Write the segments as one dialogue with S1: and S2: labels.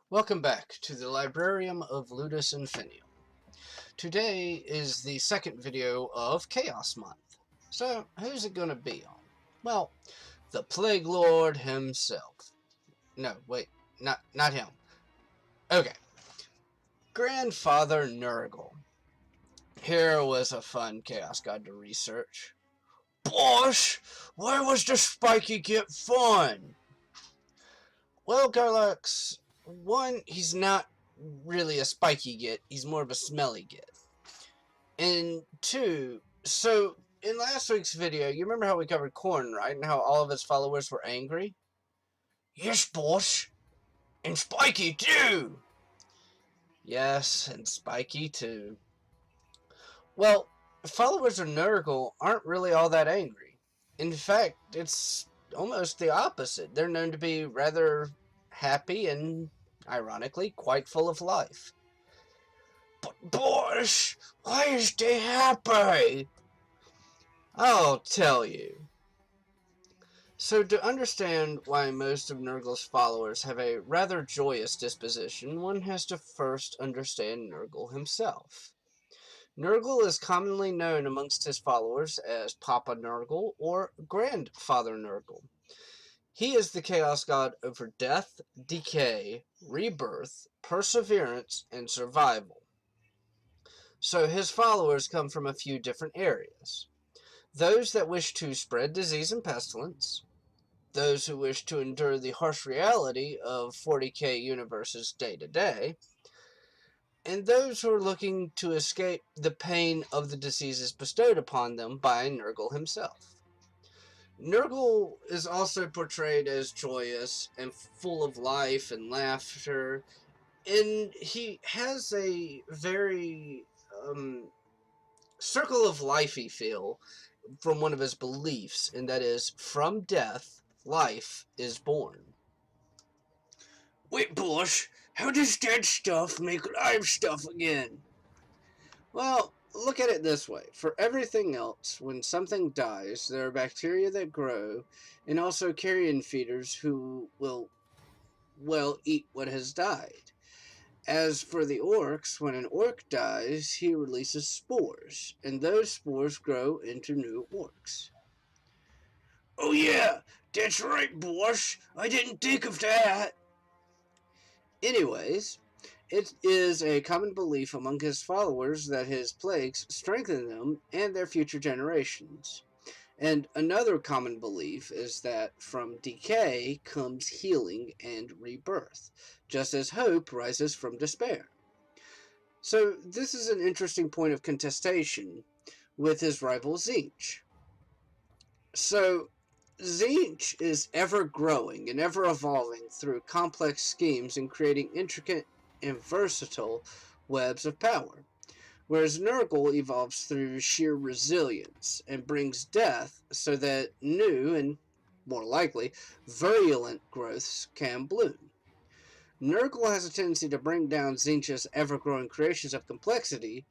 S1: Welcome back to the Librarium of Ludus Infinium. Today is the second video of Chaos Month. So, who's it gonna be on? Well, the Plague Lord himself. No, wait, not him. Okay, Grandfather Nurgle. Here was a fun Chaos God to research. Bosh! Why was the spiky get fun? Well, Garlux, one, he's not really a spiky git, he's more of a smelly git. And two, so in last week's video, you remember how we covered Korn, right? And how all of his followers were angry? Yes, boss. And Spiky too! Yes, and Spiky too. Well, followers of Nurgle aren't really all that angry. In fact, it's almost the opposite. They're known to be rather happy and, ironically, quite full of life. But boss, why is they happy? I'll tell you. So to understand why most of Nurgle's followers have a rather joyous disposition, one has to first understand Nurgle himself. Nurgle is commonly known amongst his followers as Papa Nurgle or Grandfather Nurgle. He is the Chaos God over death, decay, rebirth, perseverance, and survival. So his followers come from a few different areas. Those that wish to spread disease and pestilence, those who wish to endure the harsh reality of 40k universes day to day, and those who are looking to escape the pain of the diseases bestowed upon them by Nurgle himself. Nurgle is also portrayed as joyous and full of life and laughter, and he has a very circle of lifey feel from one of his beliefs, and that is, from death, life is born. Wait, boss, how does dead stuff make live stuff again? Well, look at it this way. For everything else, when something dies, there are bacteria that grow, and also carrion feeders who will, well, eat what has died. As for the orcs, when an orc dies, he releases spores, and those spores grow into new orcs. Oh yeah, that's right, boss. I didn't think of that. Anyways, it is a common belief among his followers that his plagues strengthen them and their future generations. And another common belief is that from decay comes healing and rebirth, just as hope rises from despair. So this is an interesting point of contestation with his rival Tzeentch. So Tzeentch is ever growing and ever evolving through complex schemes and creating intricate and versatile webs of power, whereas Nurgle evolves through sheer resilience and brings death so that new and, more likely, virulent growths can bloom. Nurgle has a tendency to bring down Tzeentch's ever-growing creations of complexity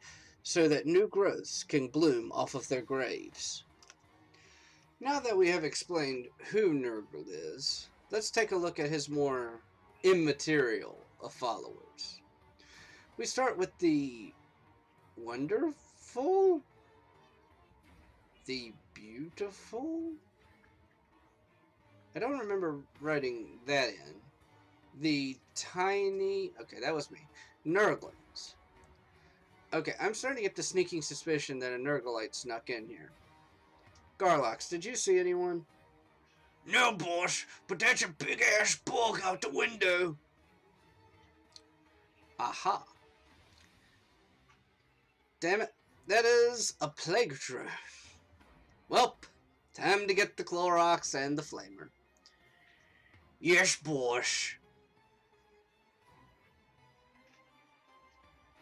S1: so that new growths can bloom off of their graves. Now that we have explained who Nurgle is, let's take a look at his more immaterial of followers. We start with the wonderful? The beautiful? I don't remember writing that in. The tiny... Okay, that was me. Nurglings. Okay, I'm starting to get the sneaking suspicion that a Nurglite snuck in here. Garlox, did you see anyone? No, boss, but that's a big-ass bug out the window. Aha. Damn it, that is a plague drone. Welp, time to get the Clorox and the Flamer. Yes, boss.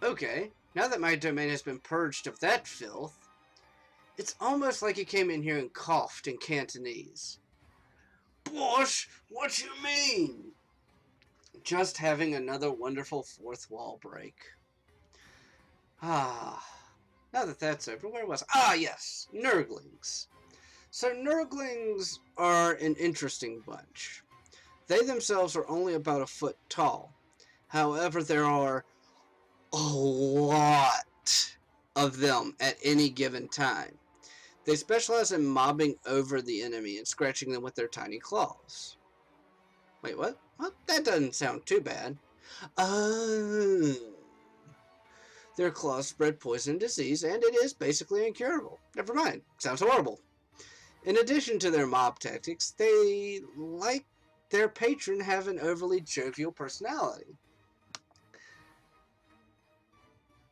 S1: Okay, now that my domain has been purged of that filth, it's almost like he came in here and coughed in Cantonese. Boss, what you mean? Just having another wonderful fourth wall break. Ah, now that that's over, where was I? Ah, yes, Nurglings. So Nurglings are an interesting bunch. They themselves are only about a foot tall. However, there are a lot of them at any given time. They specialize in mobbing over the enemy and scratching them with their tiny claws. Wait, what? Well, that doesn't sound too bad. Oh. Their claws spread poison and disease, and it is basically incurable. Never mind. Sounds horrible. In addition to their mob tactics, they, like their patron, have an overly jovial personality.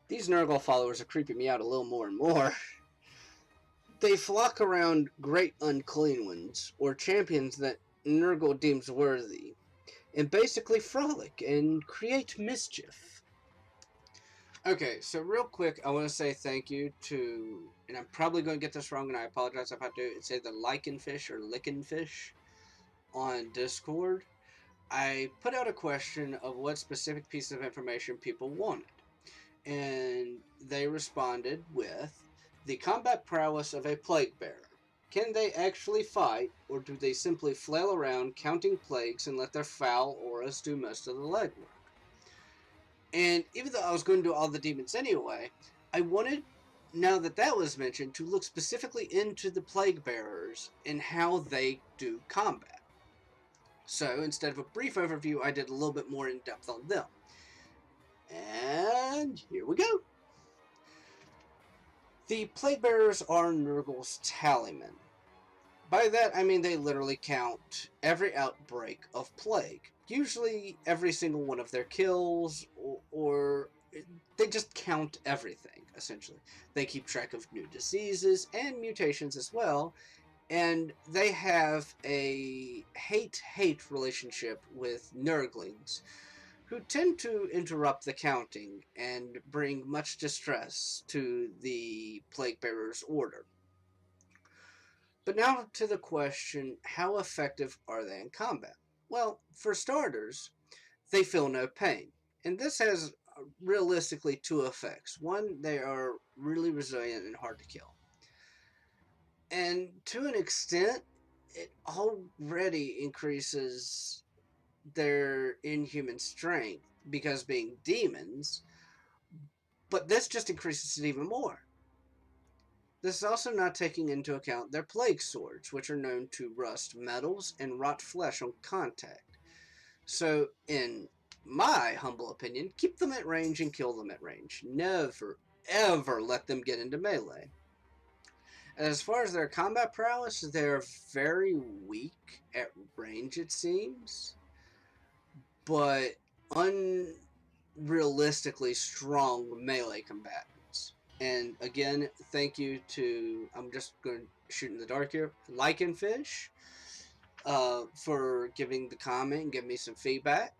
S1: These Nergal followers are creeping me out a little more and more. They flock around great unclean ones, or champions that Nergal deems worthy, and basically frolic and create mischief. Okay, so real quick, I want to say thank you to, and I'm probably going to get this wrong, and I apologize if I do, say the Lycanfish or Lickenfish on Discord. I put out a question of what specific piece of information people wanted, and they responded with the combat prowess of a plague bearer. Can they actually fight, or do they simply flail around counting plagues and let their foul auras do most of the legwork? And even though I was going to do all the demons anyway, I wanted, now that that was mentioned, to look specifically into the plague bearers and how they do combat. So instead of a brief overview, I did a little bit more in depth on them. And here we go. The plague bearers are Nurgle's tallymen. By that, I mean they literally count every outbreak of plague. Usually every single one of their kills, or they just count everything, essentially. They keep track of new diseases and mutations as well, and they have a hate-hate relationship with Nurglings, who tend to interrupt the counting and bring much distress to the Plague Bearer's order. But now to the question, how effective are they in combat? Well, for starters, they feel no pain. And this has realistically two effects. One, they are really resilient and hard to kill. And to an extent, it already increases their inhuman strength because being demons, but this just increases it even more. This is also not taking into account their plague swords, which are known to rust metals and rot flesh on contact. So, in my humble opinion, keep them at range and kill them at range. Never, ever let them get into melee. As far as their combat prowess, they're very weak at range, it seems, but unrealistically strong melee combatants. And again, thank you to, I'm just going to shoot in the dark here, Lycanfish, for giving the comment and giving me some feedback.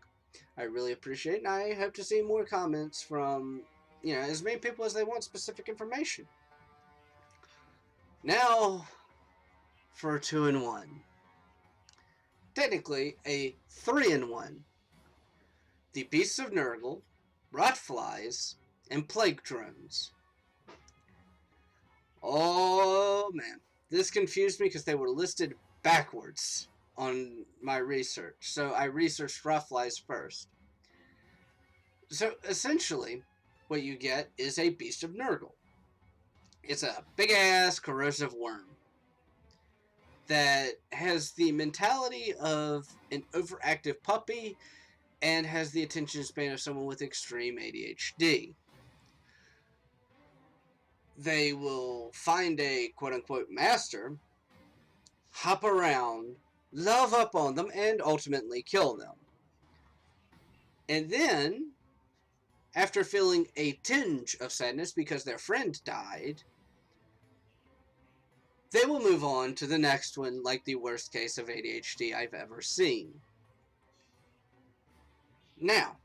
S1: I really appreciate it, and I hope to see more comments from, as many people as they want specific information. Now, for a 2-in-1. Technically, a 3-in-1. The Beasts of Nergal, Rotflies, and Plague Drones. Oh, man. This confused me because they were listed backwards on my research. So I researched Rotflies first. So essentially, what you get is a Beast of Nergal. It's a big-ass corrosive worm that has the mentality of an overactive puppy and has the attention span of someone with extreme ADHD. They will find a quote-unquote master, hop around, love up on them, and ultimately kill them. And then, after feeling a tinge of sadness because their friend died, they will move on to the next one like the worst case of ADHD I've ever seen. Now,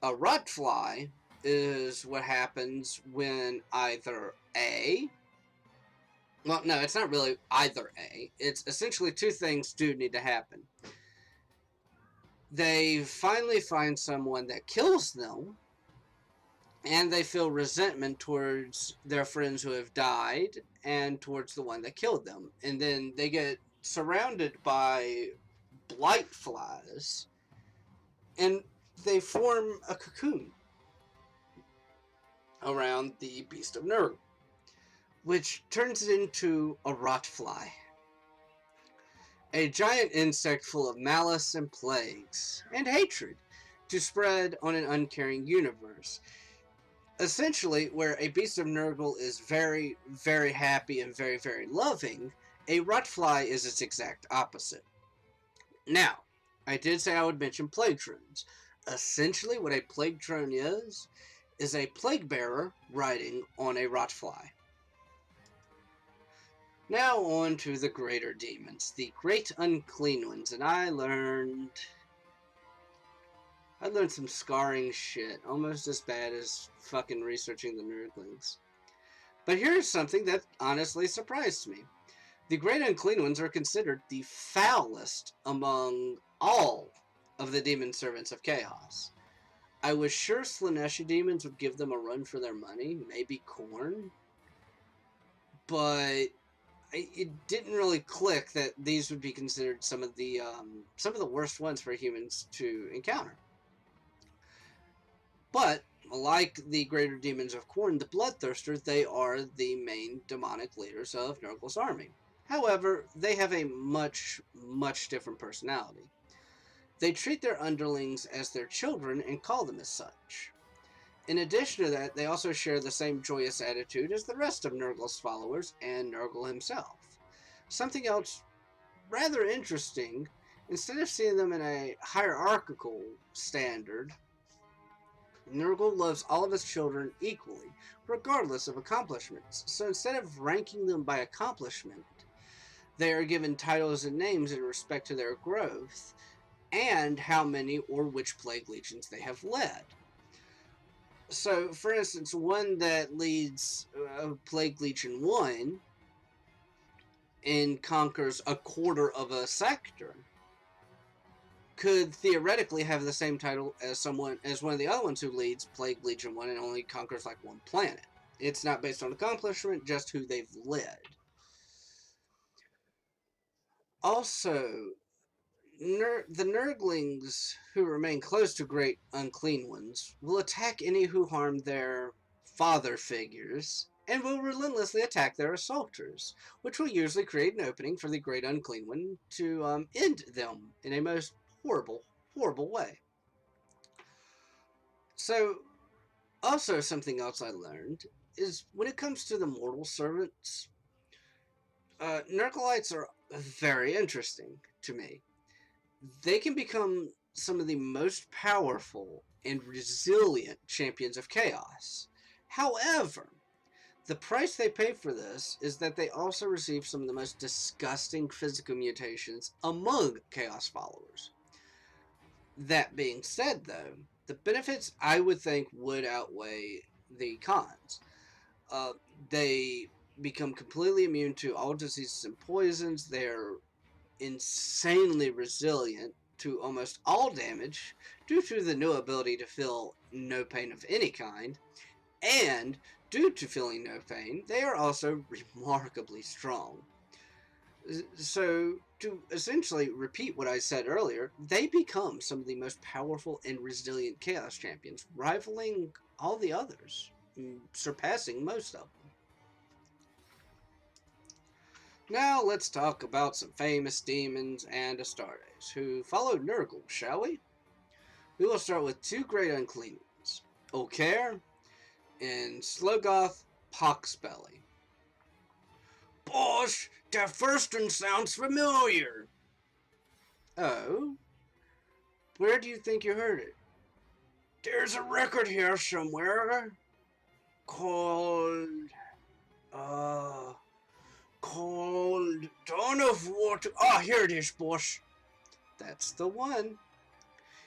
S1: a Rotfly is what happens when either A... Well, no, it's not really either A. It's essentially two things do need to happen. They finally find someone that kills them, and they feel resentment towards their friends who have died and towards the one that killed them. And then they get surrounded by blight flies. And they form a cocoon around the beast of Nurgle, which turns it into a rot fly. A giant insect full of malice and plagues, and hatred, to spread on an uncaring universe. Essentially, where a beast of Nurgle is very, very happy and very, very loving, a rotfly is its exact opposite. Now, I did say I would mention plague drones. Essentially, what a plague drone is a plague bearer riding on a rotfly. Now on to the greater demons, the great unclean ones, and I learned some scarring shit, almost as bad as fucking researching the Nurglings. But here's something that honestly surprised me. The Great Unclean Ones are considered the foulest among all of the demon servants of Chaos. I was sure Slaaneshi demons would give them a run for their money, maybe Khorne, but it didn't really click that these would be considered some of the worst ones for humans to encounter. But like the greater demons of Khorne, the Bloodthirsters, they are the main demonic leaders of Nurgle's army. However, they have a much, much different personality. They treat their underlings as their children and call them as such. In addition to that, they also share the same joyous attitude as the rest of Nurgle's followers and Nergal himself. Something else rather interesting, instead of seeing them in a hierarchical standard, Nergal loves all of his children equally, regardless of accomplishments. So instead of ranking them by accomplishment, they are given titles and names in respect to their growth and how many or which plague legions they have led. So, for instance, one that leads Plague Legion 1 and conquers a quarter of a sector could theoretically have the same title as one of the other ones who leads Plague Legion 1 and only conquers like one planet. It's not based on accomplishment, just who they've led. Also, the Nurglings who remain close to Great Unclean Ones will attack any who harm their father figures, and will relentlessly attack their assaulters, which will usually create an opening for the Great Unclean One to end them in a most horrible, horrible way. So, also something else I learned is when it comes to the mortal servants, Nurgleites are very interesting to me. They can become some of the most powerful and resilient champions of Chaos. However, the price they pay for this is that they also receive some of the most disgusting physical mutations among Chaos followers. That being said, though, the benefits I would think would outweigh the cons. They become completely immune to all diseases and poisons. They're insanely resilient to almost all damage due to the new ability to feel no pain of any kind, and due to feeling no pain, they are also remarkably strong. So, to essentially repeat what I said earlier, they become some of the most powerful and resilient Chaos champions, rivaling all the others, surpassing most of them. Now let's talk about some famous demons and astartes who followed Nergal, shall we? We will start with two great unclean ones, Okair and Slogoth Poxbelly. Bosh, that first one sounds familiar. Oh? Where do you think you heard it? There's a record here somewhere called Dawn of Water. Ah, here it is, boss. That's the one.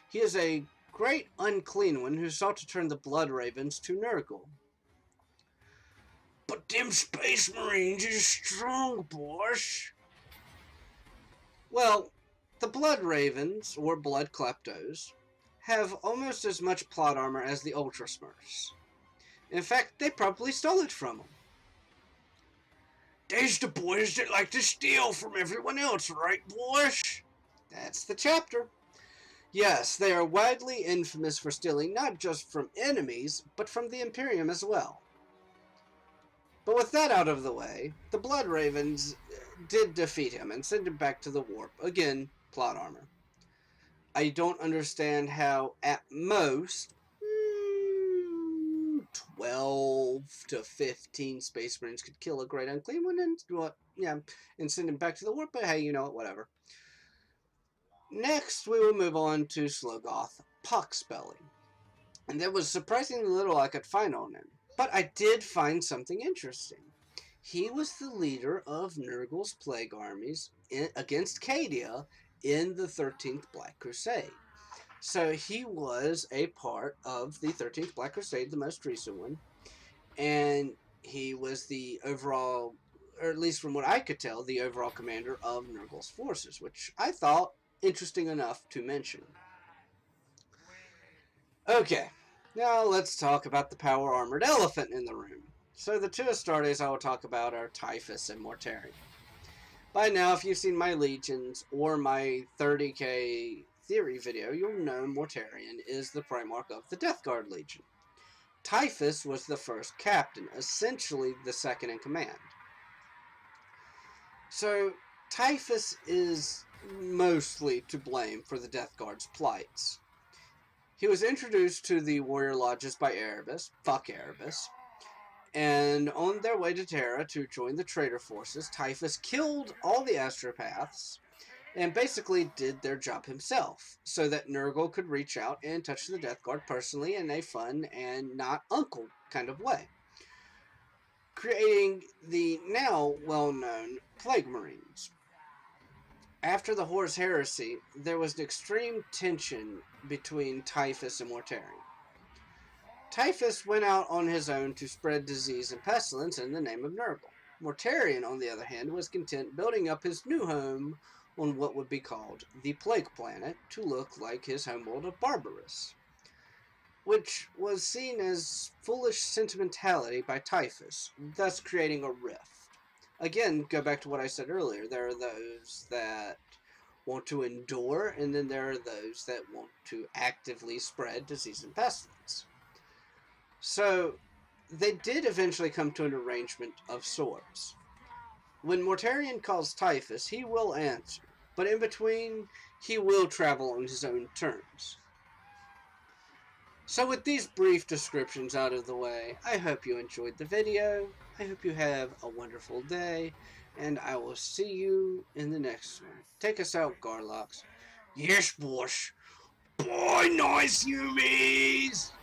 S1: He is a great unclean one who sought to turn the Blood Ravens to Nergal. But them Space Marines is strong, boss. Well, the Blood Ravens, or Blood Kleptos, have almost as much plot armor as the Ultra Smurfs. In fact, they probably stole it from them. They's the boys that like to steal from everyone else, right, boys? That's the chapter. Yes, they are widely infamous for stealing not just from enemies, but from the Imperium as well. But with that out of the way, the Blood Ravens did defeat him and send him back to the warp. Again, plot armor. I don't understand how, at most, 12 to 15 Space Marines could kill a Great Unclean One and send him back to the warp, but hey, you know what, whatever. Next, we will move on to Slogoth Poxbelly. And there was surprisingly little I could find on him. But I did find something interesting. He was the leader of Nurgle's plague armies against Cadia in the 13th Black Crusade. So he was a part of the 13th Black Crusade, the most recent one. And he was the overall, or at least from what I could tell, the overall commander of Nurgle's forces, which I thought interesting enough to mention. Okay, now let's talk about the power armored elephant in the room. So the two astartes I will talk about are Typhus and Mortarion. By now, if you've seen my legions or my 30k theory video, you'll know Mortarion is the Primarch of the Death Guard Legion. Typhus was the first captain, essentially the second in command. So Typhus is mostly to blame for the Death Guard's plights. He was introduced to the warrior lodges by Erebus, fuck Erebus, and on their way to Terra to join the traitor forces, Typhus killed all the astropaths and basically did their job himself, so that Nergal could reach out and touch the Death Guard personally in a fun and not uncle kind of way, creating the now well-known Plague Marines. After the Horus Heresy, there was an extreme tension between Typhus and Mortarion. Typhus went out on his own to spread disease and pestilence in the name of Nergal. Mortarion, on the other hand, was content building up his new home on what would be called the Plague Planet to look like his homeworld of Barbarous, which was seen as foolish sentimentality by Typhus, thus creating a rift. Again, go back to what I said earlier, there are those that want to endure, and then there are those that want to actively spread disease and pestilence. So, they did eventually come to an arrangement of sorts. When Mortarion calls Typhus, he will answer, but in between, he will travel on his own terms. So with these brief descriptions out of the way, I hope you enjoyed the video, I hope you have a wonderful day, and I will see you in the next one. Take us out, Garlox. Yes, boss. Bye, nice humans!